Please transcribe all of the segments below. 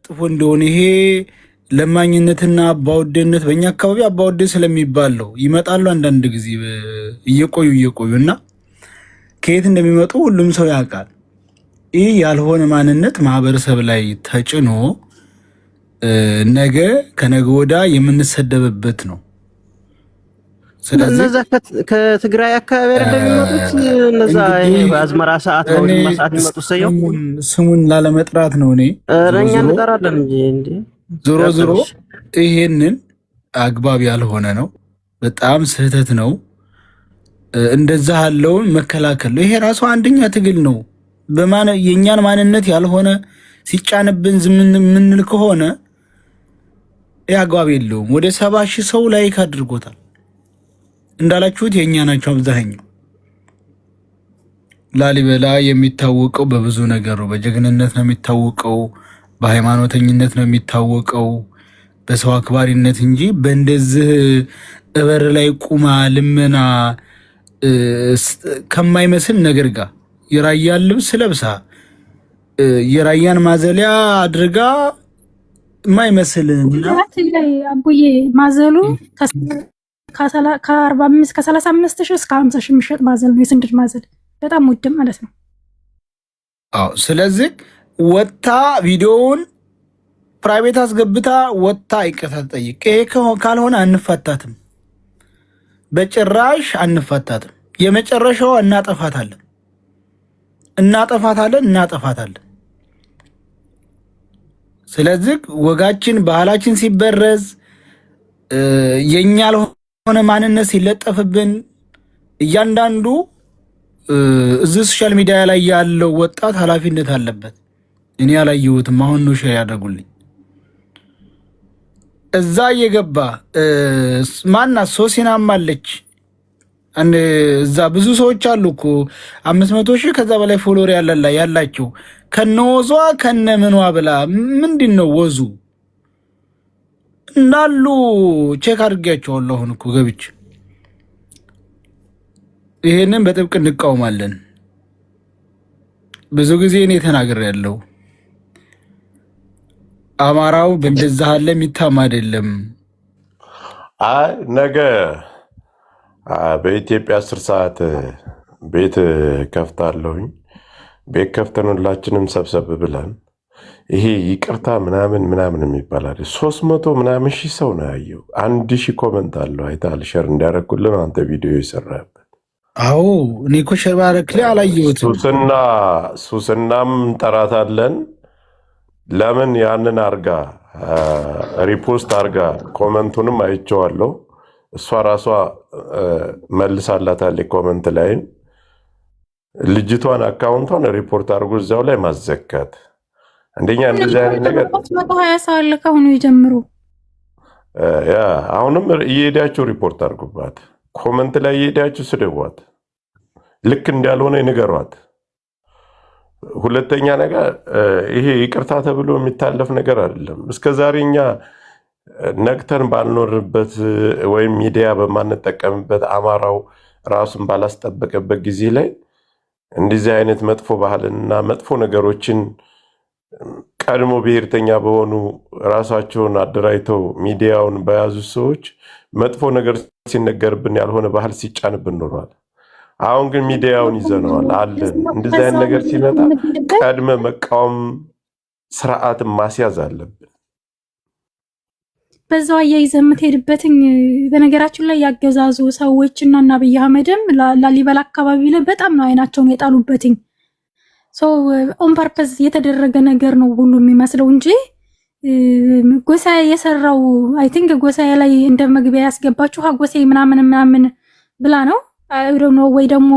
ጥፎ እንደሆነ ይሄ ለማኝነትና አባወደነት በእኛ አካባቢ አባወደ ስለሚባለው ይመጣሉ። አንዳንድ ጊዜ እየቆዩና ከየት እንደሚመጡ ሁሉም ሰው ያውቃል። ይህ ያልሆነ ማንነት ማህበረሰብ ላይ ተጭኖ ነገ ከነገ ወዳ የምንሰደብበት ነው። ስለዚህ ከትግራይ አካባቢ እንደሚመጡት እነዛ በአዝመራ ሰዓት ነው ሰዓት የሚመጡት ሰየው ስሙን ላለመጥራት ነው። እኔ እኛ እንጠራለን እንጂ ዞሮ ይሄንን አግባብ ያልሆነ ነው። በጣም ስህተት ነው። እንደዛ ያለውን መከላከል ነው። ይሄ ራሱ አንደኛ ትግል ነው። የእኛን ማንነት ያልሆነ ሲጫንብን ዝም የምንል ከሆነ ይህ አግባብ የለውም። ወደ 70,000 ሰው ላይክ አድርጎታል። እንዳላችሁት የእኛ ናቸው አብዛኛው። ላሊበላ የሚታወቀው በብዙ ነገር ነው። በጀግንነት ነው የሚታወቀው፣ በሃይማኖተኝነት ነው የሚታወቀው፣ በሰው አክባሪነት እንጂ በእንደዚህ እበር ላይ ቁማ ልመና ከማይመስል ነገር ጋር የራያን ልብስ ለብሳ የራያን ማዘሊያ አድርጋ የማይመስል አቡዬ ማዘሉ ከ35 ሺህ እስከ 50 ሺህ የሚሸጥ ማዘል ነው። የስንድድ ማዘል በጣም ውድ ማለት ነው። አዎ። ስለዚህ ወታ ቪዲዮውን ፕራይቬት አስገብታ ወታ ይቅርታ ትጠይቅ። ይሄ ካልሆነ አንፋታትም፣ በጭራሽ አንፋታትም። የመጨረሻው እናጠፋታለን። ስለዚህ ወጋችን ባህላችን ሲበረዝ የኛ ያልሆነ ማንነት ሲለጠፍብን እያንዳንዱ እዚህ ሶሻል ሚዲያ ላይ ያለው ወጣት ኃላፊነት አለበት። እኔ ያላየሁትም አሁን ነው ሼር ያደርጉልኝ። እዛ እየገባ ማናት ሶሲናም አለች። እዛ ብዙ ሰዎች አሉ እኮ 500,000 ከዛ በላይ ፎሎወር ያላቸው ከነወዟ ከነምኗ ብላ ምንድን ነው ወዙ እንዳሉ ቼክ አድርጌያቸዋለሁ። አሁን እኮ ገብቼ ይሄንን በጥብቅ እንቃወማለን። ብዙ ጊዜ እኔ ተናግሬያለሁ። አማራው በእንደዛ አለ የሚታማ አይደለም። አይ ነገ በኢትዮጵያ 10 ሰዓት ቤት ከፍታለሁኝ። ቤት ከፍተን ሁላችንም ሰብሰብ ብለን ይሄ ይቅርታ ምናምን የሚባላል 300 ምናምን ሺህ ሰው ነው ያየው። 1,000 ኮመንት አለው። አይተሃል? ሸር እንዲያደርጉልን አንተ ቪዲዮ የሰራበት። አዎ እኔ እኮ ሸር ባረክልኝ አላየሁትም። ሱስናም እንጠራታለን። ለምን ያንን አርጋ ሪፖስት አርጋ ኮመንቱንም አይቼዋለሁ። እሷ ራሷ መልሳላታለች። ኮመንት ላይም ልጅቷን አካውንቷን ሪፖርት አድርጎ እዛው ላይ ማዘጋት አንደኛ እንደዚህ አይነት ነገር 120 ሰው አለ ከአሁኑ ይጀምሩ። አሁንም እየሄዳችሁ ሪፖርት አድርጉባት። ኮመንት ላይ እየሄዳችሁ ስደቧት። ልክ እንዳልሆነ ይንገሯት። ሁለተኛ ነገር ይሄ ይቅርታ ተብሎ የሚታለፍ ነገር አይደለም። እስከዛሬ እኛ ነቅተን ባልኖርበት ወይም ሚዲያ በማንጠቀምበት አማራው ራሱን ባላስጠበቀበት ጊዜ ላይ እንደዚህ አይነት መጥፎ ባህልና መጥፎ ነገሮችን ቀድሞ ብሔርተኛ በሆኑ ራሳቸውን አደራጅተው ሚዲያውን በያዙ ሰዎች መጥፎ ነገር ሲነገርብን ያልሆነ ባህል ሲጫንብን ኖሯል። አሁን ግን ሚዲያውን ይዘነዋል አለን። እንደዚህ አይነት ነገር ሲመጣ ቀድመ መቃወም ስርዓትን ማስያዝ አለብን። በዛው አያይዘህ የምትሄድበትኝ በነገራችን ላይ ያገዛዙ ሰዎች እና አብይ አህመድም ላሊበላ አካባቢ ላይ በጣም ነው አይናቸውን የጣሉበትኝ። ኦን ፐርፐዝ የተደረገ ነገር ነው ሁሉ የሚመስለው እንጂ ጎሳዬ የሰራው አይ ቲንክ ጎሳዬ ላይ እንደ መግቢያ ያስገባችሁ ሀጎሴ ምናምን ብላ ነው ወይ ደግሞ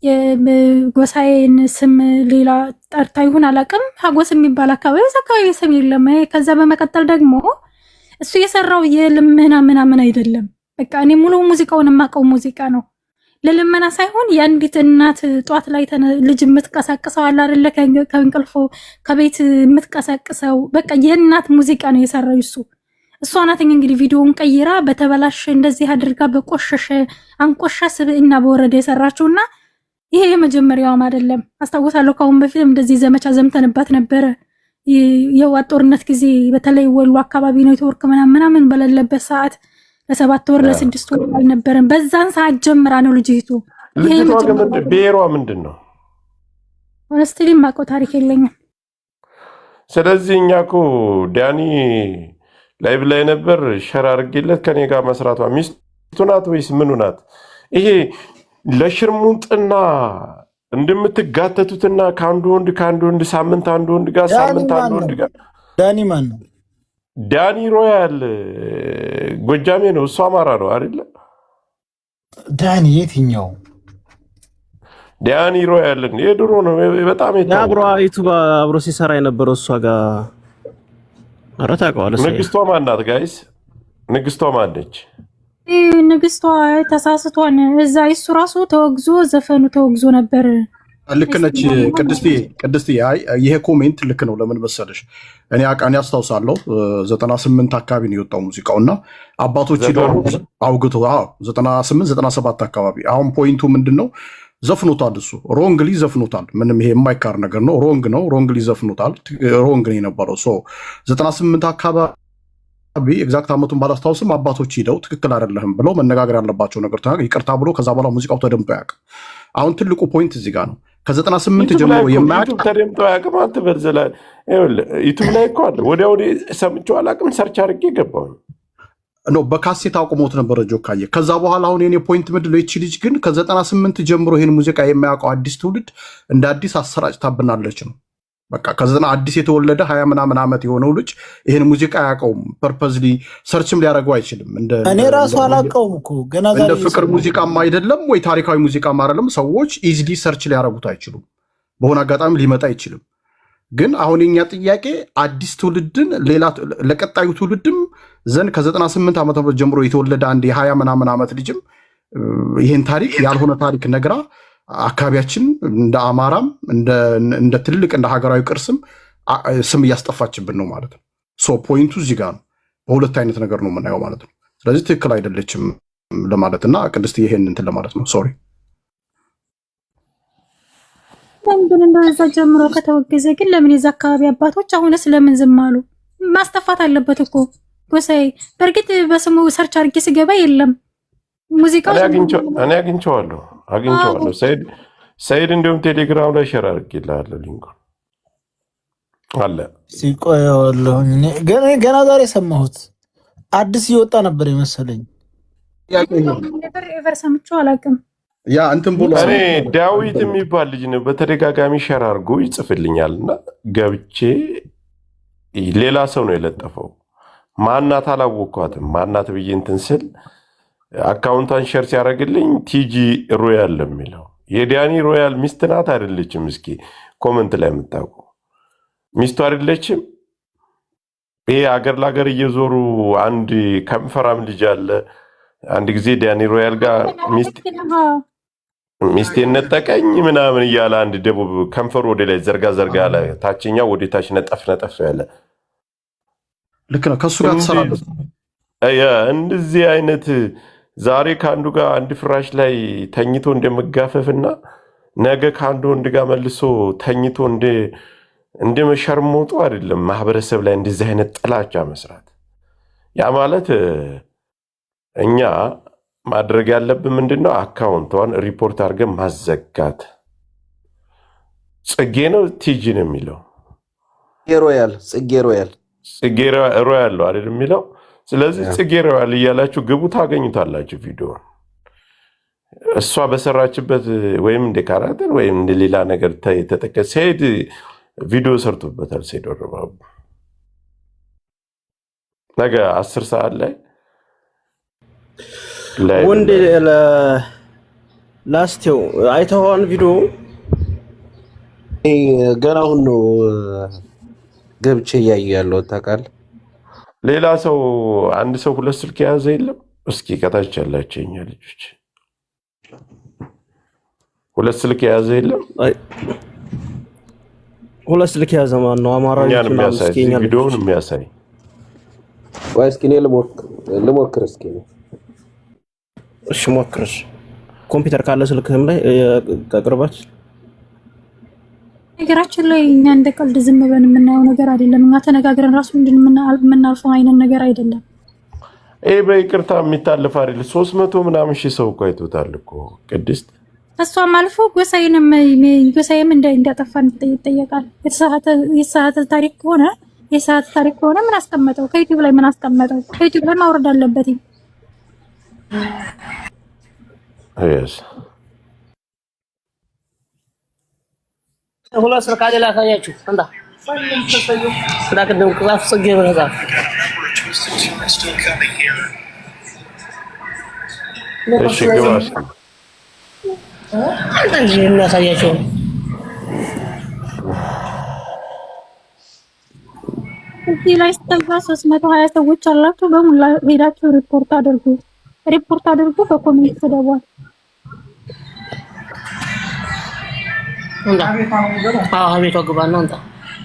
የጎሳዬን ስም ሌላ ጠርታ ይሁን አላውቅም። ሀጎስ የሚባል አካባቢ ስም የለም። ከዛ በመቀጠል ደግሞ እሱ የሰራው የልመና ምናምን አይደለም። በቃ እኔ ሙሉ ሙዚቃውን የማውቀው ሙዚቃ ነው። ለልመና ሳይሆን የአንዲት እናት ጧት ላይ ልጅ የምትቀሳቅሰው አለ አይደለ? ከእንቅልፎ ከቤት የምትቀሳቅሰው በቃ የእናት ሙዚቃ ነው የሰራው እሱ። እሷ ናት እንግዲህ ቪዲዮውን ቀይራ በተበላሸ እንደዚህ አድርጋ በቆሸሸ አንቆሻ ስብዕና በወረደ የሰራችውና ይሄ የመጀመሪያውም አይደለም። አስታውሳለሁ ከአሁን በፊት እንደዚህ ዘመቻ ዘምተንባት ነበረ። የህወሓት ጦርነት ጊዜ በተለይ ወሎ አካባቢ ኔትወርክ ምናምን በሌለበት ሰዓት ለ7 ወር ለ6 ወር አልነበረም። በዛን ሰዓት ጀምራ ነው ልጅቱ። ብሔሯ ምንድን ነው? ሆነስትሊ ማውቀው ታሪክ የለኝም። ስለዚህ እኛ እኮ ዳኒ ላይቭ ላይ ነበር ሸር አድርጌለት ከኔ ጋር መስራቷ ሚስቱ ናት ወይስ ምኑ ናት? ይሄ ለሽርሙጥና እንደምትጋተቱትና ከአንዱ ወንድ ሳምንት አንዱ ወንድ ጋር ሳምንት አንዱ ወንድ ጋር ዳኒ ማን ነው? ዳኒ ሮያል ጎጃሜ ነው። እሱ አማራ ነው አይደለ? ዳኒ የትኛው ዳኒ ሮያል የድሮ ነው። በጣም አብሮ ሲሰራ የነበረው እሷ ጋር አረታቀዋለስ። ንግስቷ ማን ናት ጋይስ? ንግስቷ ማን ነች? ንግስቷ ተሳስቷን እዛ እሱ ራሱ ተወግዞ ዘፈኑ ተወግዞ ነበር። ልክ ነች ቅድስቲ። ይሄ ኮሜንት ልክ ነው። ለምን መሰለሽ እኔ አስታውሳለሁ 98 አካባቢ ነው የወጣው ሙዚቃውና አባቶች አውግቶ 98 97 አካባቢ። አሁን ፖይንቱ ምንድነው? ዘፍኖታል፣ እሱ ሮንግሊ ዘፍኖታል። ምንም ይሄ የማይካር ነገር ነው። ሮንግሊ ዘፍኖታል። ሮንግ ነው የነበረው 98 አካባቢ ኤግዛክት አመቱን ባላስታውስም አባቶች ሄደው ትክክል አይደለህም ብለው መነጋገር ያለባቸው ነገር ይቅርታ ብሎ ከዛ በኋላ ሙዚቃው ተደምጦ ያውቅ። አሁን ትልቁ ፖይንት እዚህ ጋር ነው። ከ98 ጀምሮ የማያውቅ ተደምጦ ያውቅም። አትበል ዘላለም ዩቱብ ላይ እኮ አለ። ወዲያው ሰምቼው አላውቅም። ሰርች አድርጌ ገባሁ ነው በካሴት አቁሞት ነበረ ጆካዬ። ከዛ በኋላ አሁን የኔ ፖይንት ምንድን ነው? ይቺ ልጅ ግን ከ98 ጀምሮ ይህን ሙዚቃ የማያውቀው አዲስ ትውልድ እንደ አዲስ አሰራጭታብናለች ነው። በቃ ከዘጠና አዲስ የተወለደ 20 ምናምን ዓመት የሆነው ልጅ ይህን ሙዚቃ አያውቀውም። ፐርፐዝሊ ሰርችም ሊያደርገው አይችልም። እኔ ራሱ አላውቀውም እኮ ገና እንደ ፍቅር ሙዚቃም አይደለም ወይ ታሪካዊ ሙዚቃም አይደለም። ሰዎች ኢዝሊ ሰርች ሊያደርጉት አይችሉም። በሆነ አጋጣሚ ሊመጣ አይችልም። ግን አሁን የኛ ጥያቄ አዲስ ትውልድን ሌላ ለቀጣዩ ትውልድም ዘንድ ከ98 ዓመት ጀምሮ የተወለደ አንድ የ20 ምናምን ዓመት ልጅም ይህን ታሪክ ያልሆነ ታሪክ ነግራ አካባቢያችን እንደ አማራም እንደ ትልቅ እንደ ሀገራዊ ቅርስም ስም እያስጠፋችብን ነው ማለት ነው። ሶ ፖይንቱ እዚህ ጋር ነው። በሁለት አይነት ነገር ነው የምናየው ማለት ነው። ስለዚህ ትክክል አይደለችም ለማለት እና ቅድስት ይሄን እንትን ለማለት ነው። ሶሪ ለምን እንደዛ ጀምሮ ከተወገዘ ግን ለምን የዛ አካባቢ አባቶች አሁንስ ለምን ዝም አሉ? ማስጠፋት አለበት እኮ ጎሳዬ። በእርግጥ በስሙ ሰርች አድርጌ ስገባ የለም ሙዚቃው። እኔ አግኝቼዋለሁ ሰይድ እንዲሁም ቴሌግራም ላይ ሸር አድርጌልሃለሁ ሊንኩን አለ። ሲቆየዋለሁኝ ገና ዛሬ ሰማሁት። አዲስ እየወጣ ነበር የመሰለኝ። ኤቨር ሰምቼው አላውቅም። ያ እንትን ብሎ እኔ ዳዊት የሚባል ልጅ ነው በተደጋጋሚ ሸር አድርጎ ይጽፍልኛል እና ገብቼ ሌላ ሰው ነው የለጠፈው። ማናት አላወኳትም። ማናት ብዬ እንትን ስል አካውንቷን ሸር ሲያደርግልኝ ቲጂ ሮያል የሚለው የዳኒ ሮያል ሚስት ናት አይደለችም? እስኪ ኮመንት ላይ የምታውቁ ሚስቱ አይደለችም? ይሄ አገር ለአገር እየዞሩ አንድ ከንፈራም ልጅ አለ። አንድ ጊዜ ዳኒ ሮያል ጋር ሚስቴን ነጠቀኝ ምናምን እያለ አንድ ደቡብ ከንፈሩ ወደ ላይ ዘርጋ ያለ ታችኛው ወደ ታች ነጠፍ ያለ ልክ ነው። ከሱ ጋር ተሰራበት እንደዚህ አይነት ዛሬ ከአንዱ ጋር አንድ ፍራሽ ላይ ተኝቶ እንደመጋፈፍና ነገ ከአንዱ ወንድ ጋር መልሶ ተኝቶ እንደመሸርሞጡ አይደለም። ማህበረሰብ ላይ እንደዚህ አይነት ጥላቻ መስራት ያ ማለት እኛ ማድረግ ያለብን ምንድነው? አካውንቷን ሪፖርት አድርገን ማዘጋት። ጽጌ ነው ቲጂ ነው የሚለው ጽጌ ሮያል ነው አይደል የሚለው። ስለዚህ ጽጌ ሮያል እያላችሁ ግቡ፣ ታገኙታላችሁ ቪዲዮን። እሷ በሰራችበት ወይም እንደ ካራክተር ወይም እንደ ሌላ ነገር ተጠቀ ሰይድ ቪዲዮ ሰርቶበታል። ሰይድ ወረባቡ ነገ 10 ሰዓት ላይ ወንድ ላስቴው አይተኸዋል ቪዲዮ? ገና አሁን ነው ገብቼ እያየሁ ያለሁት ታውቃለህ። ሌላ ሰው አንድ ሰው ሁለት ስልክ የያዘ የለም? እስኪ ከታች ያላቸው የኛ ልጆች ሁለት ስልክ የያዘ የለም? ሁለት ስልክ የያዘ ማን ነው? አማራ ቪዲዮውን የሚያሳይ ወይ? እስኪ እኔ ልሞክር እስኪ። እሺ ሞክርሽ። ኮምፒውተር ካለ ስልክህም ላይ ከቅርበት ነገራችን ላይ እኛ እንደ ቀልድ ዝም ብለን የምናየው ነገር አይደለም። እኛ ተነጋግረን ራሱ የምናልፈው አይነት ነገር አይደለም። ይሄ በይቅርታ የሚታለፍ አይደል? 300 ምናምን ሺህ ሰው እኮ አይቶታል እኮ ቅድስት። እሷም አልፎ ጎሳዬም እንዳጠፋን ይጠየቃል። የተሳሳተ ታሪክ ከሆነ ምን አስቀመጠው? ከዩቲዩብ ላይ ምን አስቀመጠው? ከዩቲዩብ ላይ ማውረድ አለበት። ሁለት ስልክ አይደል አሳያችሁ እንዳ እንዳቀደም ክላስ ጽጌ በረዛ እሺ ግባስ አንተ እናሳያችሁ እዚህ ላይ ስተጋ 320 ሰዎች አላችሁ። በሙላ ሄዳችሁ ሪፖርት አድርጉ። በኮሜንት ተደውል እንዳ አቤቷ ግባ ነው እንዳ